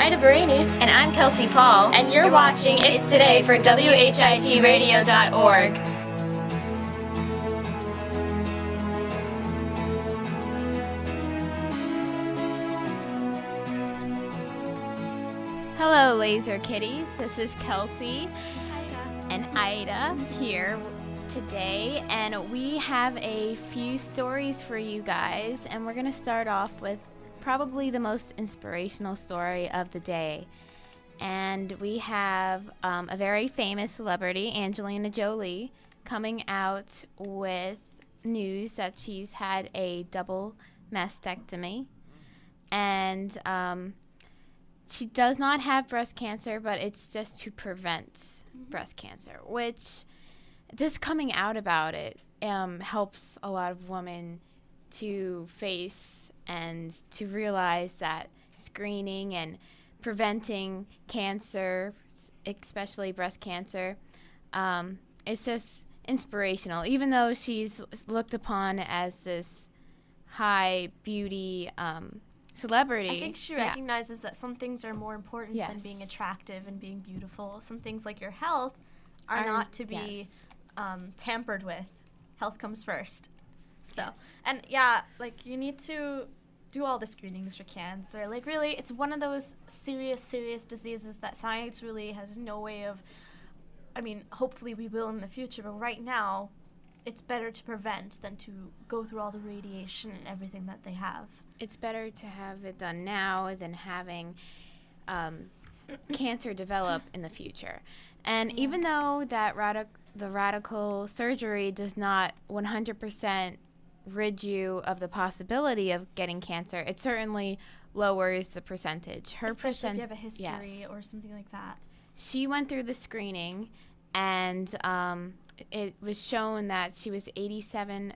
Ida Barini. And I'm Kelsey Paul. And you're watching It's Today for WHIT Radio.org. Hello, Laser Kitties. This is Kelsey and Ida here today, and we have a few stories for you guys, and we're going to start off with probably the most inspirational story of the day. And we have a very famous celebrity, Angelina Jolie, coming out with news that she's had a double mastectomy, and she does not have breast cancer, but it's just to prevent breast cancer, which just coming out about it helps a lot of women to face and to realize that screening and preventing cancer, especially breast cancer, it's just inspirational. Even though she's looked upon as this high beauty celebrity, I think she recognizes that some things are more important than being attractive and being beautiful. Some things like your health are not to be tampered with. Health comes first. So, and like you need to do all the screenings for cancer. Like really, it's one of those serious diseases that science really has no way of, I mean, hopefully we will in the future, but right now, it's better to prevent than to go through all the radiation and everything that they have. It's better to have it done now than having cancer develop in the future. And even though that the radical surgery does not 100% rid you of the possibility of getting cancer, it certainly lowers the percentage. Especially if you have a history or something like that. She went through the screening, and it was shown that she was 87%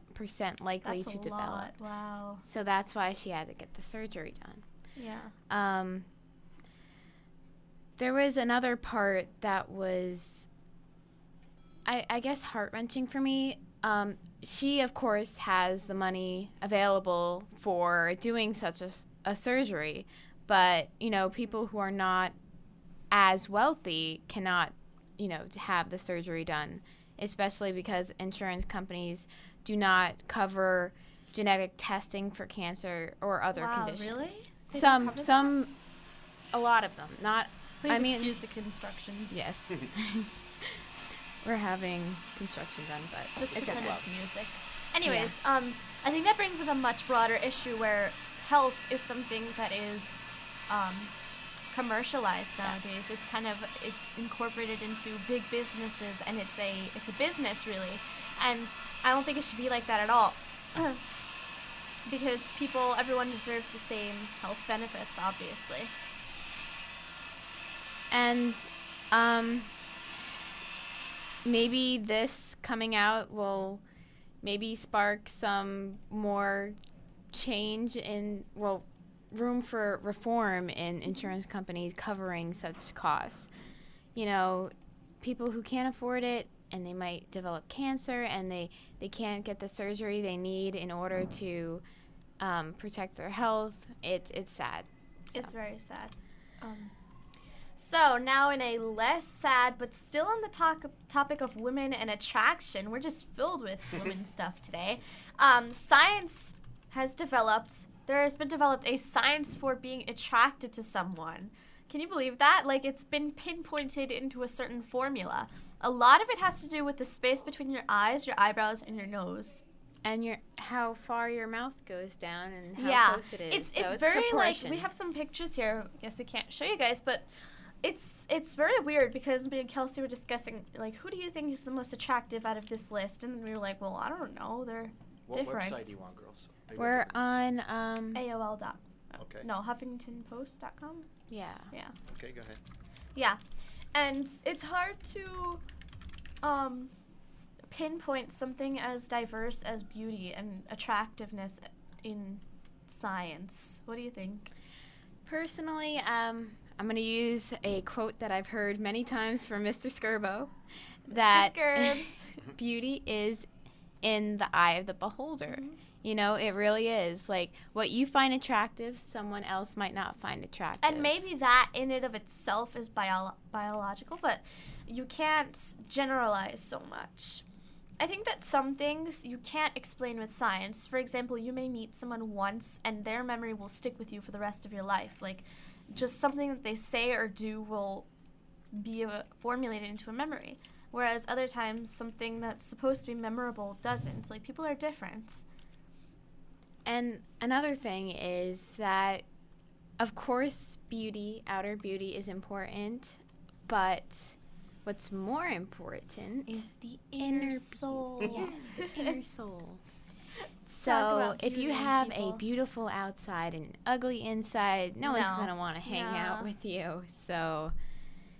likely to develop. Lot. Wow. So that's why she had to get the surgery done. Yeah. There was another part that was, I guess, heart-wrenching for me. She, of course, has the money available for doing such a surgery, but, you know, people who are not as wealthy cannot, you know, have the surgery done, especially because insurance companies do not cover genetic testing for cancer or other conditions. Really? Some, a lot of them. Not. Please excuse the construction. Yes. We're having construction done, but just pretend it's music. Anyways, I think that brings up a much broader issue where health is something that is commercialized nowadays. It's incorporated into big businesses, and it's a business really. And I don't think it should be like that at all. Because everyone deserves the same health benefits, obviously. And maybe this coming out will maybe spark some more change in, room for reform in insurance companies covering such costs. You know, people who can't afford it and they might develop cancer and they can't get the surgery they need in order to protect their health. It's sad. So. It's very sad. So now in a less sad, but still on the topic of women and attraction, we're just filled with women stuff today. Science has been developed a science for being attracted to someone. Can you believe that? Like, it's been pinpointed into a certain formula. A lot of it has to do with the space between your eyes, your eyebrows, and your nose. And how far your mouth goes down and how close it is. It's very, like, we have some pictures here. I guess we can't show you guys, but it's very weird because me and Kelsey were discussing, like, who do you think is the most attractive out of this list? And then we were like, well, I don't know. They're different. What website do you want, girls? We're on AOL. Okay. No, HuffingtonPost.com. Yeah. Okay, go ahead. Yeah, and it's hard to pinpoint something as diverse as beauty and attractiveness in science. What do you think? Personally, I'm going to use a quote that I've heard many times from Mr. Skirbo, that Mr. Skirbs. beauty is in the eye of the beholder. Mm-hmm. You know, it really is. Like, what you find attractive, someone else might not find attractive. And maybe that in and of itself is biological, but you can't generalize so much. I think that some things you can't explain with science. For example, you may meet someone once and their memory will stick with you for the rest of your life. Like, just something that they say or do will be formulated into a memory. Whereas other times, something that's supposed to be memorable doesn't. Like, people are different. And another thing is that, of course, beauty, outer beauty is important, but what's more important is the inner soul. Yes, the inner soul. So if you have a beautiful outside and an ugly inside, no one's going to want to hang out with you. So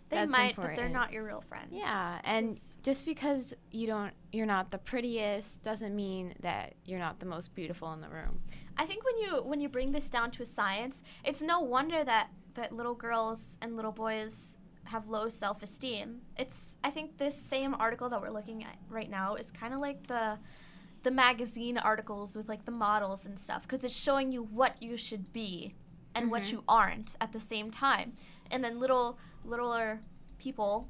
they might, important. But they're not your real friends. Yeah, and just because you're not the prettiest doesn't mean that you're not the most beautiful in the room. I think when you bring this down to science, it's no wonder that little girls and little boys have low self-esteem. I think this same article that we're looking at right now is kind of like the magazine articles with like the models and stuff, because it's showing you what you should be and what you aren't at the same time. And then littler people,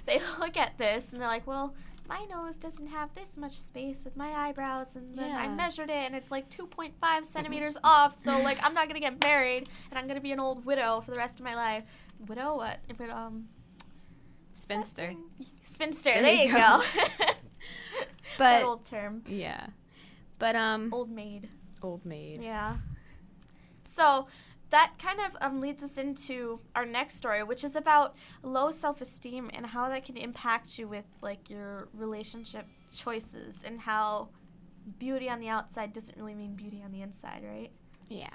they look at this and they're like, well, my nose doesn't have this much space with my eyebrows, and then I measured it and it's like 2.5 centimeters off, so like I'm not gonna get married and I'm gonna be an old widow for the rest of my life. Widow what? Spinster. Spinster, there you go. But that old term. Yeah. But old maid. Old maid. Yeah. So that kind of leads us into our next story, which is about low self-esteem and how that can impact you with like your relationship choices, and how beauty on the outside doesn't really mean beauty on the inside, right? Yeah.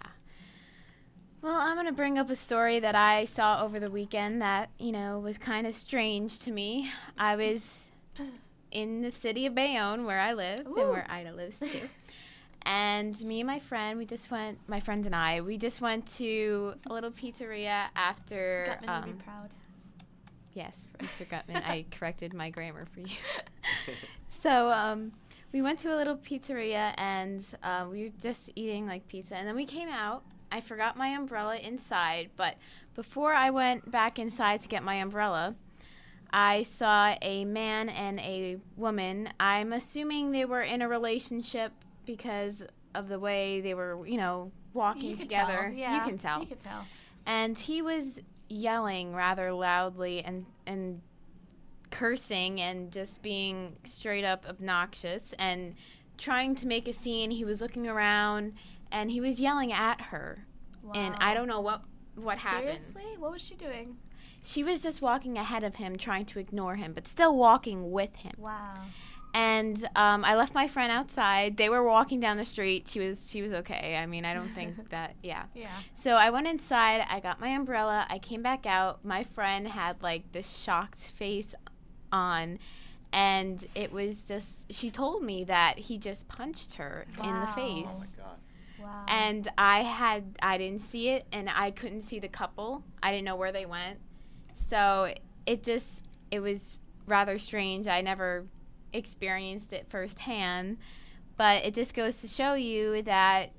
Well, I'm going to bring up a story that I saw over the weekend that, was kind of strange to me. I was in the city of Bayonne, where I live, and where Ida lives too. And me and my friend, we just went to a little pizzeria after... Gutman would be proud. Yes, Mr. Gutman, I corrected my grammar for you. So we went to a little pizzeria, and we were just eating like pizza. And then we came out. I forgot my umbrella inside, but before I went back inside to get my umbrella, I saw a man and a woman. I'm assuming they were in a relationship because of the way they were, walking together. Yeah, you can tell. You can tell. And he was yelling rather loudly and cursing and just being straight up obnoxious and trying to make a scene. He was looking around and he was yelling at her. Wow. And I don't know what happened. Seriously? What was she doing? She was just walking ahead of him, trying to ignore him, but still walking with him. Wow. And I left my friend outside. They were walking down the street. She was okay. I mean, I don't think that, yeah. Yeah. So I went inside. I got my umbrella. I came back out. My friend had, like, this shocked face on. And it was just, she told me that he just punched her in the face. Oh, my God. Wow. And I didn't see it, and I couldn't see the couple. I didn't know where they went. So it was rather strange. I never experienced it firsthand, but it just goes to show you that,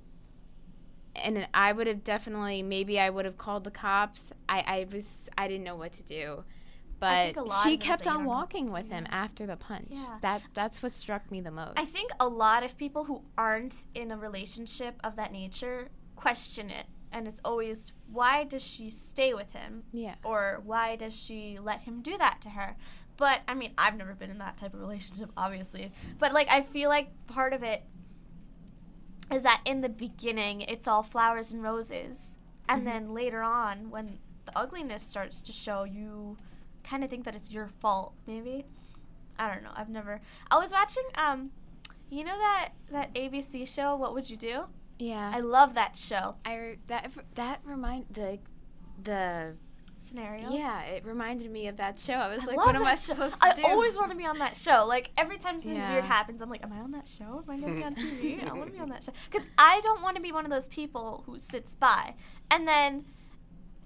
and I would have definitely, maybe I would have called the cops. I didn't know what to do, but she kept on walking with him after the punch. Yeah. That's what struck me the most. I think a lot of people who aren't in a relationship of that nature question it. And it's always, why does she stay with him? Yeah. Or why does she let him do that to her? But, I mean, I've never been in that type of relationship, obviously. But, like, I feel like part of it is that in the beginning, it's all flowers and roses. And then later on, when the ugliness starts to show, you kind of think that it's your fault, maybe. I don't know. I was watching, you know that ABC show, What Would You Do? Yeah. I love that show. That remind the scenario. Yeah, it reminded me of that show. I was like, what am I supposed to do? I always want to be on that show. Like, every time something weird happens, I'm like, am I on that show? Am I going to be on TV? I want to be on that show. Because I don't want to be one of those people who sits by. And then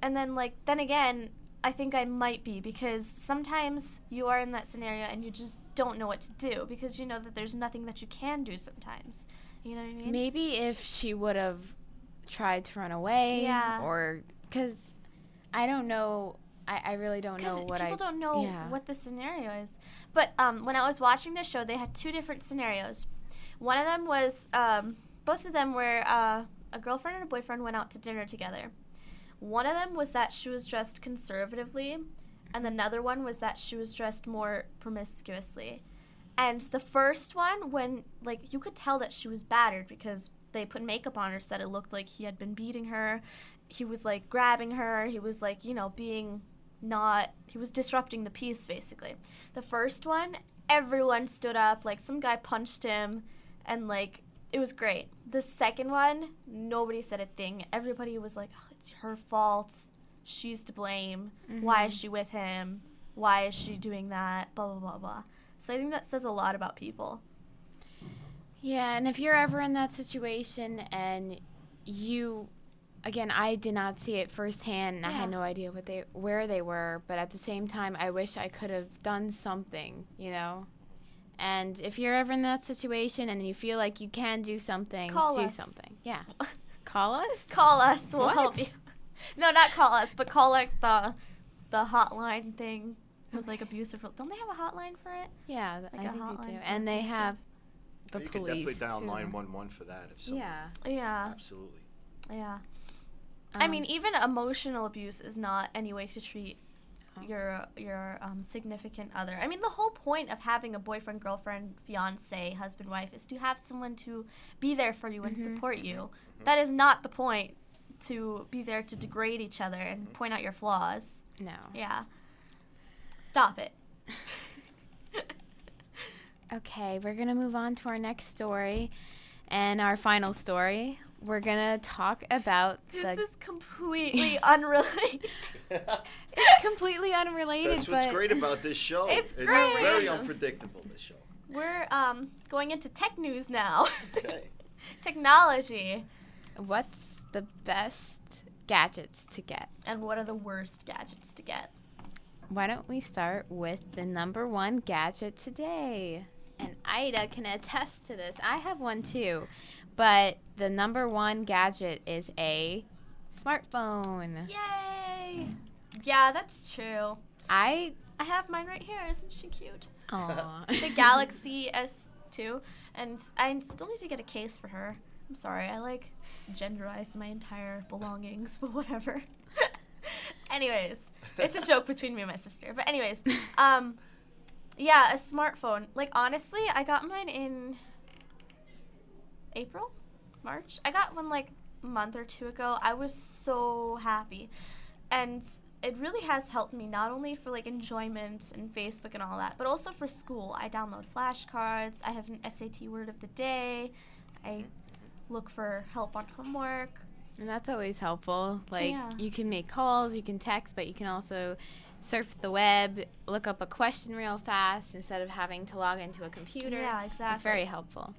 again, I think I might be, because sometimes you are in that scenario and you just don't know what to do because you know that there's nothing that you can do sometimes. You know what I mean? Maybe if she would have tried to run away. Yeah. Or, because I don't know. I really don't know what people don't know what the scenario is. But when I was watching this show, they had two different scenarios. One of them was, both of them were a girlfriend and a boyfriend went out to dinner together. One of them was that she was dressed conservatively, and another one was that she was dressed more promiscuously. And the first one, when, like, you could tell that she was battered because they put makeup on her so that it looked like he had been beating her. He was, like, grabbing her. He was, like, you know, he was disrupting the peace, basically. The first one, everyone stood up, like, some guy punched him, and, like, it was great. The second one, nobody said a thing. Everybody was like, oh, it's her fault. She's to blame. Mm-hmm. Why is she with him? Why is she doing that? Blah, blah, blah, blah. So I think that says a lot about people. Yeah, and if you're ever in that situation and you, again, I did not see it firsthand, and I had no idea where they were, but at the same time, I wish I could have done something, you know? And if you're ever in that situation and you feel like you can do something, do something. Yeah. Call us? Call us. We'll help you. No, not call us, but call, like, the hotline thing with, like, abusive. Don't they have a hotline for it? Yeah, like I think they do. And they have the you police, You could definitely dial too. 911 for that if someone. Yeah. Absolutely. Yeah. I mean, even emotional abuse is not any way to treat your significant other. I mean, the whole point of having a boyfriend, girlfriend, fiance, husband, wife is to have someone to be there for you and support you. Mm-hmm. That is not the point, to be there to degrade each other and point out your flaws. No. Yeah. Stop it. Okay, we're going to move on to our next story and our final story. We're going to talk about This is completely unrelated. It's completely unrelated. That's what's great about this show. It's great. Very unpredictable, this show. We're going into tech news now. Okay. Technology. What's the best gadgets to get? And what are the worst gadgets to get? Why don't we start with the number one gadget today? And Ida can attest to this. I have one too. But the number one gadget is a smartphone. Yay! Yeah, that's true. I have mine right here. Isn't she cute? Aww. The Galaxy S2. And I still need to get a case for her. I'm sorry. I, like, genderized my entire belongings, but whatever. Anyways, it's a joke between me and my sister. But anyways, yeah, a smartphone. Like, honestly, I got mine in April? March? I got one, like, a month or two ago. I was so happy. And it really has helped me, not only for, like, enjoyment and Facebook and all that, but also for school. I download flashcards. I have an SAT word of the day. I look for help on homework. And that's always helpful. Like, you can make calls, you can text, but you can also surf the web, look up a question real fast instead of having to log into a computer. Yeah, exactly. It's very helpful.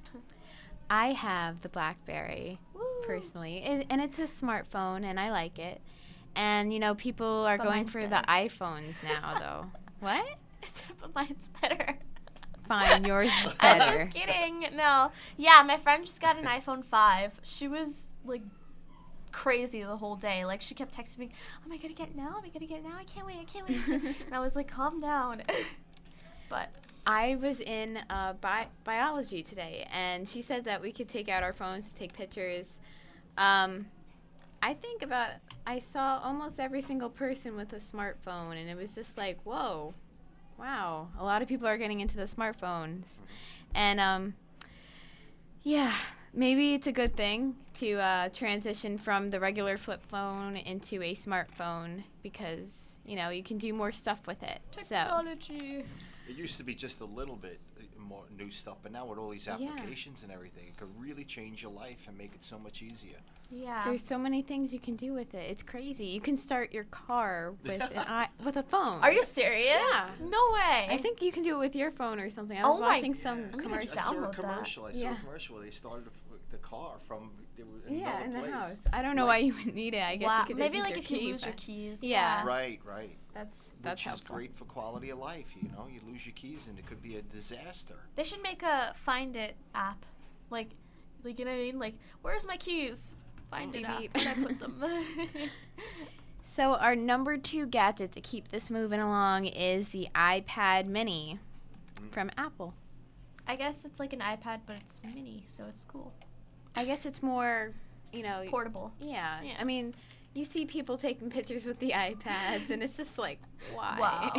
I have the BlackBerry, personally, and it's a smartphone, and I like it. And, you know, people are going for the iPhones now, though. What? But mine's better. Fine, yours is better. I'm just kidding. No. Yeah, my friend just got an iPhone 5. She was, like, crazy the whole day. Like, she kept texting me, am I going to get it now? Am I going to get it now? I can't wait. And I was like, calm down. But I was in biology today, and she said that we could take out our phones to take pictures. I saw almost every single person with a smartphone, and it was just like, whoa, wow, a lot of people are getting into the smartphones. And, yeah, maybe it's a good thing to transition from the regular flip phone into a smartphone because, you know, you can do more stuff with it. Technology. It used to be just a little bit more new stuff, but now with all these applications and everything, it could really change your life and make it so much easier. Yeah. There's so many things you can do with it. It's crazy. You can start your car with with a phone. Are you serious? Yeah. No way. I think you can do it with your phone or something. I was watching some commercial. I saw a Download commercial. that. I saw a commercial where they started the car from in another the place. house. I don't know why you would need it. I guess you could maybe just like use if your you key, lose your but- keys. Yeah. Right. That's Which helpful. is great for quality of life. You know, you lose your keys and it could be a disaster. They should make a Find It app. Like you know what I mean? Like, where's my keys? Find It app. Beep. Where'd I put them? So our number 2 gadget to keep this moving along is the iPad Mini from Apple. I guess it's like an iPad, but it's mini, so it's cool. I guess it's more, Portable. Yeah. Yeah. I mean, you see people taking pictures with the iPads, and it's just like, why?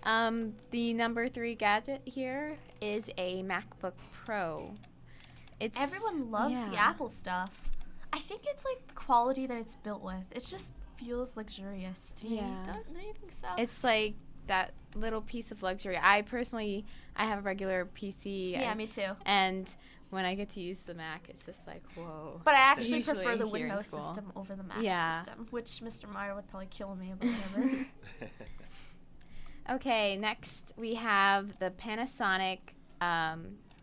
Wow. The number 3 gadget here is a MacBook Pro. Everyone loves the Apple stuff. I think it's like the quality that it's built with. It just feels luxurious to me. Yeah. Don't you think so? It's like that little piece of luxury. I have a regular PC. Yeah, me too. And when I get to use the Mac, it's just like, whoa. But I actually Usually prefer the here in Windows school. system over the Mac Yeah. system, which Mr. Meyer would probably kill me, but whatever. Okay, next we have the Panasonic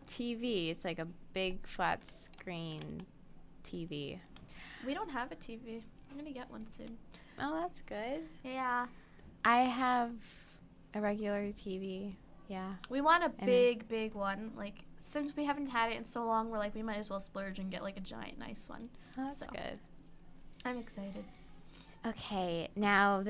TV. It's like a big flat screen TV. We don't have a TV. I'm going to get one soon. Oh, that's good. Yeah. I have a regular TV. Yeah. We want a big one. Like, since we haven't had it in so long, we're like, we might as well splurge and get like a giant nice one. Oh, that's good. I'm excited. Okay, now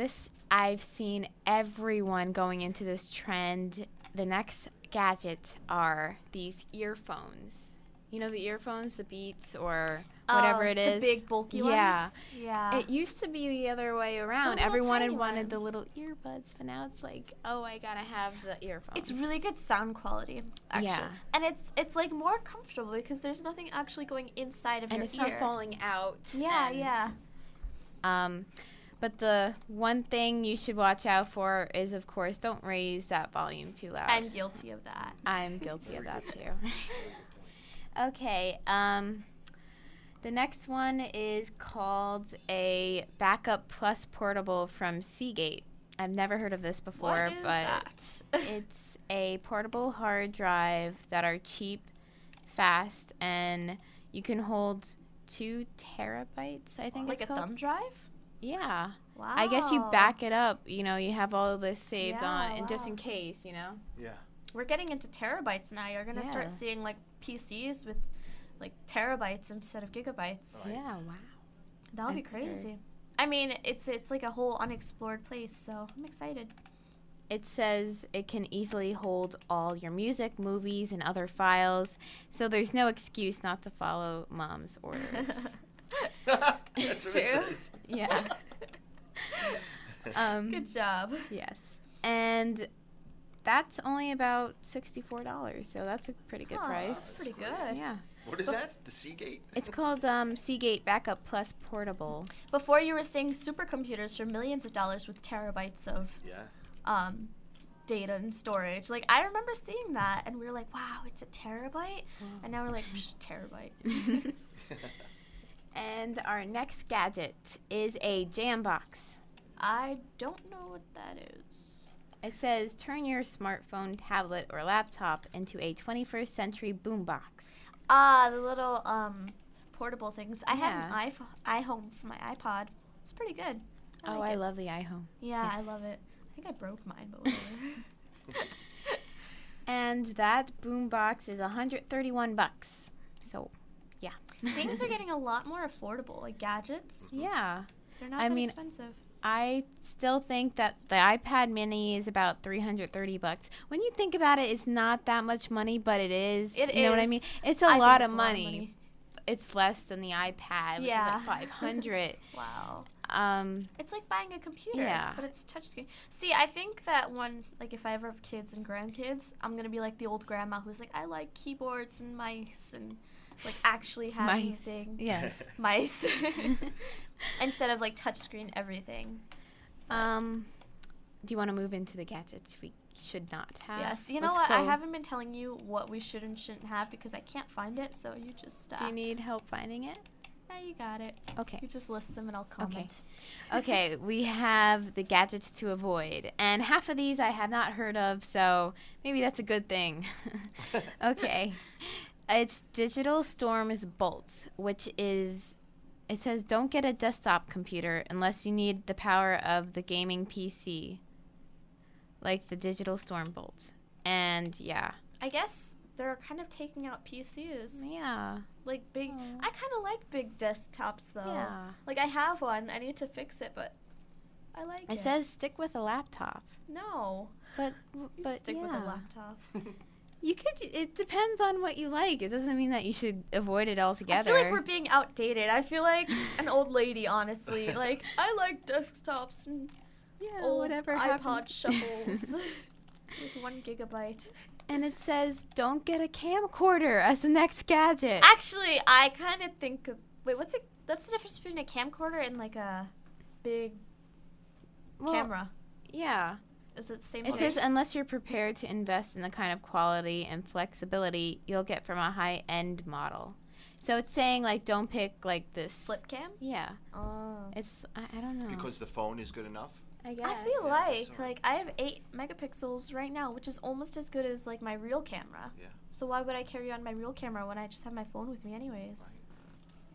I've seen everyone going into this trend. The next gadget are these earphones. You know the earphones, the Beats or whatever it is? The big bulky ones? Yeah. It used to be the other way around. little Everyone had tiny wanted the ones. little earbuds, but now it's like, oh, I gotta have the earphones. It's really good sound quality, actually. Yeah. And it's like more comfortable because there's nothing actually going inside of your ear. and it's not falling out. Yeah, and, yeah. But the one thing you should watch out for is, of course, don't raise that volume too loud. I'm guilty of that. I'm guilty of that too. Okay, the next one is called a Backup Plus Portable from Seagate. I've never heard of this before, What is but that? it's a portable hard drive that are cheap, fast, and you can hold 2 terabytes, I think Like it's a called. thumb drive? Yeah. Wow. I guess you back it up, you have all of this saved Yeah, on, and just wow. in case, Yeah. We're getting into terabytes now. You're going to start seeing like PCs with like terabytes instead of gigabytes. Right. Yeah, wow. That would be crazy. I mean, it's like a whole unexplored place, so I'm excited. It says it can easily hold all your music, movies, and other files, so there's no excuse not to follow mom's orders. That's what it true. says. Yeah. Good job. Yes. And that's only about $64, so that's a pretty good price. That's pretty good. Yeah. What is that? The Seagate? It's called Seagate Backup Plus Portable. Before you were seeing supercomputers for millions of dollars with terabytes of data and storage. Like, I remember seeing that, and we were like, wow, it's a terabyte? And now we're like, terabyte. And our next gadget is a Jambox. I don't know what that is. It says, turn your smartphone, tablet, or laptop into a 21st century boombox. Ah, the little portable things. I had an iHome for my iPod. It's pretty good. I love the iHome. Yeah, Yes. I love it. I think I broke mine, but whatever. And that boombox is $131. So, yeah. Things are getting a lot more affordable, like gadgets. Yeah. They're not that expensive. I still think that the iPad mini is about $330. When you think about it, it's not that much money, but it is. You know what I mean? It's a lot of money. It's less than the iPad, which is like $500. Wow. It's like buying a computer, but it's touchscreen. See, I think that if I ever have kids and grandkids, I'm going to be like the old grandma who's like, I like keyboards and mice and like actually having things. Yes. Mice. Instead of like touchscreen everything. Do you want to move into the gadgets we should not have? Yes. You know what? I haven't been telling you what we should and shouldn't have because I can't find it, so you just... Do you need help finding it? No, you got it. Okay. You just list them and I'll comment. Okay, we have the gadgets to avoid. And half of these I have not heard of, so maybe that's a good thing. Okay. It's Digital Storm's Bolt, which is, it says don't get a desktop computer unless you need the power of the gaming PC. Like the Digital Storm Bolt. And yeah. I guess they're kind of taking out PCs. Yeah. Like big. I kind of like big desktops though. Yeah. Like I have one. I need to fix it, but I like it. It says stick with a laptop. No. But Stick with a laptop. You could. It depends on what you like. It doesn't mean that you should avoid it altogether. I feel like we're being outdated. I feel like an old lady, honestly. Like I like desktops and old whatever iPod shuffles with 1 gigabyte. And it says don't get a camcorder as the next gadget. Actually, I kind of think. Wait, what's the difference between a camcorder and like a big camera? Yeah. Is it the same It thing? says unless you're prepared to invest in the kind of quality and flexibility you'll get from a high-end model. So it's saying like don't pick like this flip cam? Yeah. Oh. It's I don't know. Because the phone is good enough? I guess. I feel like I have 8 megapixels right now, which is almost as good as like my real camera. Yeah. So why would I carry on my real camera when I just have my phone with me anyways? Right.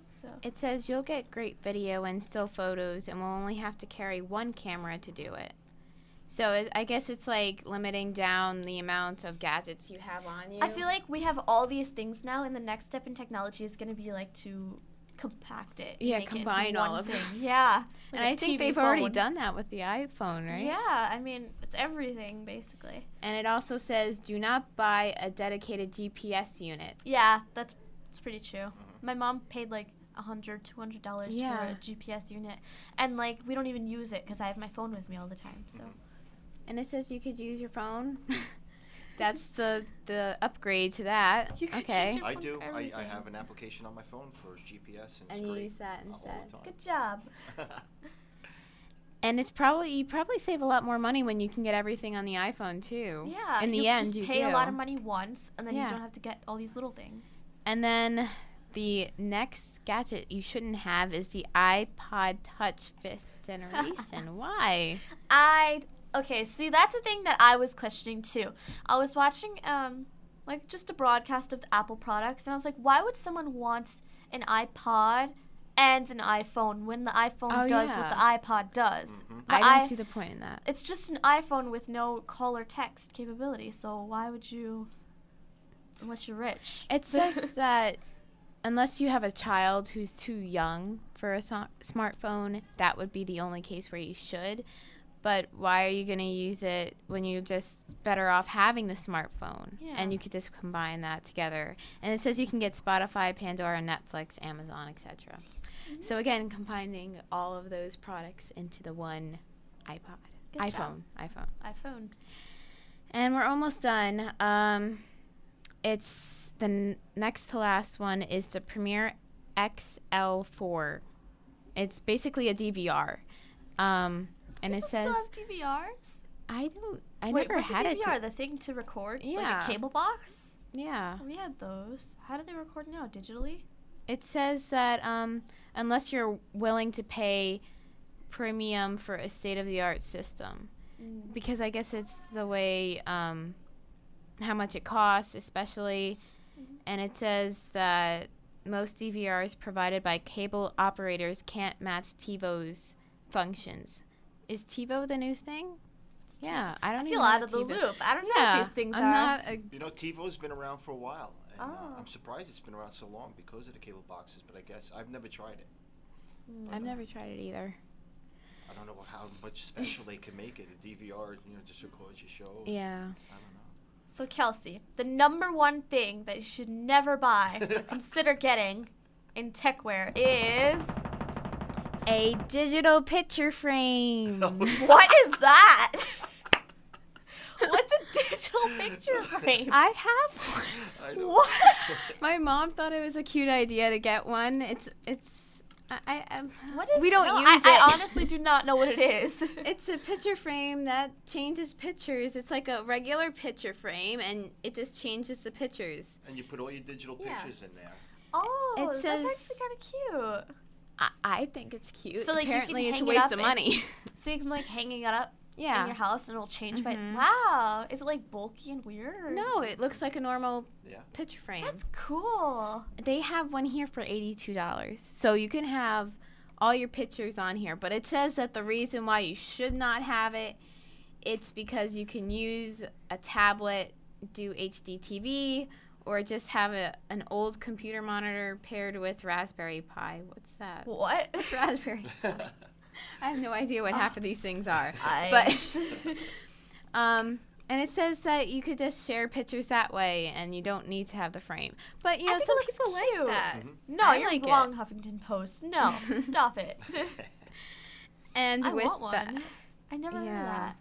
So it says you'll get great video and still photos and will only have to carry 1 camera to do it. So I guess it's like limiting down the amount of gadgets you have on you. I feel like we have all these things now, and the next step in technology is going to be like to compact it. Yeah, make combine it into all one of thing. them. Yeah. Like and I think they've already done that with the iPhone, right? Yeah, I mean, it's everything basically. And it also says do not buy a dedicated GPS unit. Yeah, that's pretty true. My mom paid like $100, $200 for a GPS unit, and like we don't even use it because I have my phone with me all the time. So. And it says you could use your phone. That's the upgrade to that. You could okay. use your I phone do. for I everything. have an application on my phone for GPS, and it's you great. use that All instead. the time. Good job. And it's you probably save a lot more money when you can get everything on the iPhone too. Yeah. In the you end, just you pay do. a lot of money once, and then you don't have to get all these little things. And then the next gadget you shouldn't have is the iPod Touch 5th generation. Why? Okay, see, that's a thing that I was questioning too. I was watching like just a broadcast of the Apple products, and I was like, why would someone want an iPod and an iPhone when the iPhone does what the iPod does? Mm-hmm. I don't see the point in that. It's just an iPhone with no call or text capability, so why would you, unless you're rich? It says that unless you have a child who's too young for a smartphone, that would be the only case where you should. But why are you going to use it when you're just better off having the smartphone? Yeah. And you could just combine that together. And it says you can get Spotify, Pandora, Netflix, Amazon, etc. So again, combining all of those products into the one iPhone. And we're almost done. It's the next to last one is the Premiere XL4. It's basically a DVR. And it says still have DVRs? I Wait, never what's had a DVR? it. The thing to record? Yeah. Like a cable box? Yeah. We had those. How do they record now? Digitally? It says that unless you're willing to pay premium for a state-of-the-art system, because I guess it's the way how much it costs, especially, and it says that most DVRs provided by cable operators can't match TiVo's functions. Is TiVo the new thing? Yeah, I feel out of the loop. I don't know what these things are. You know, TiVo's been around for a while. And, I'm surprised it's been around so long because of the cable boxes, but I guess I've never tried it. I've never tried it either. I don't know how much special they can make it. A DVR, just records your show. Yeah. I don't know. So, Kelsey, the number one thing that you should never buy or consider getting in techwear is... a digital picture frame. What is that? What's a digital picture frame? I have one. I don't What? My mom thought it was a cute idea to get one. What is we don't use it. I honestly do not know what it is. It's a picture frame that changes pictures. It's like a regular picture frame, and it just changes the pictures. And you put all your digital pictures in there. Oh, that's actually kind of cute. I think it's cute. So, like, apparently you can it's a waste of money. So you can, like, hang it up in your house and it'll change by... Mm-hmm. Wow. Is it, like, bulky and weird? No, it looks like a normal picture frame. That's cool. They have one here for $82. So you can have all your pictures on here. But it says that the reason why you should not have it, it's because you can use a tablet, do HD TV, or just have an old computer monitor paired with Raspberry Pi. What's that? What? What's Raspberry Pi? I have no idea what half of these things are. And it says that you could just share pictures that way, and you don't need to have the frame. But, you know, some people like that. Mm-hmm. No, you're like wrong, Huffington Post. No, stop it. And I with want one. I never heard of that.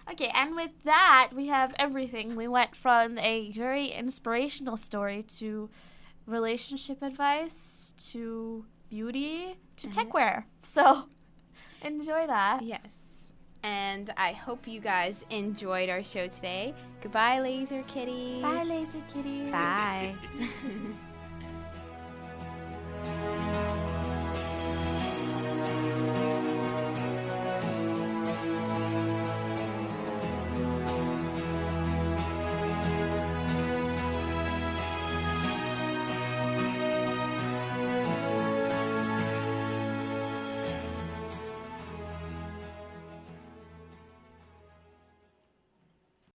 Okay, and with that, we have everything. We went from a very inspirational story to relationship advice to beauty to techwear. So enjoy that. Yes. And I hope you guys enjoyed our show today. Goodbye, Laser Kitties. Bye, Laser Kitties. Bye.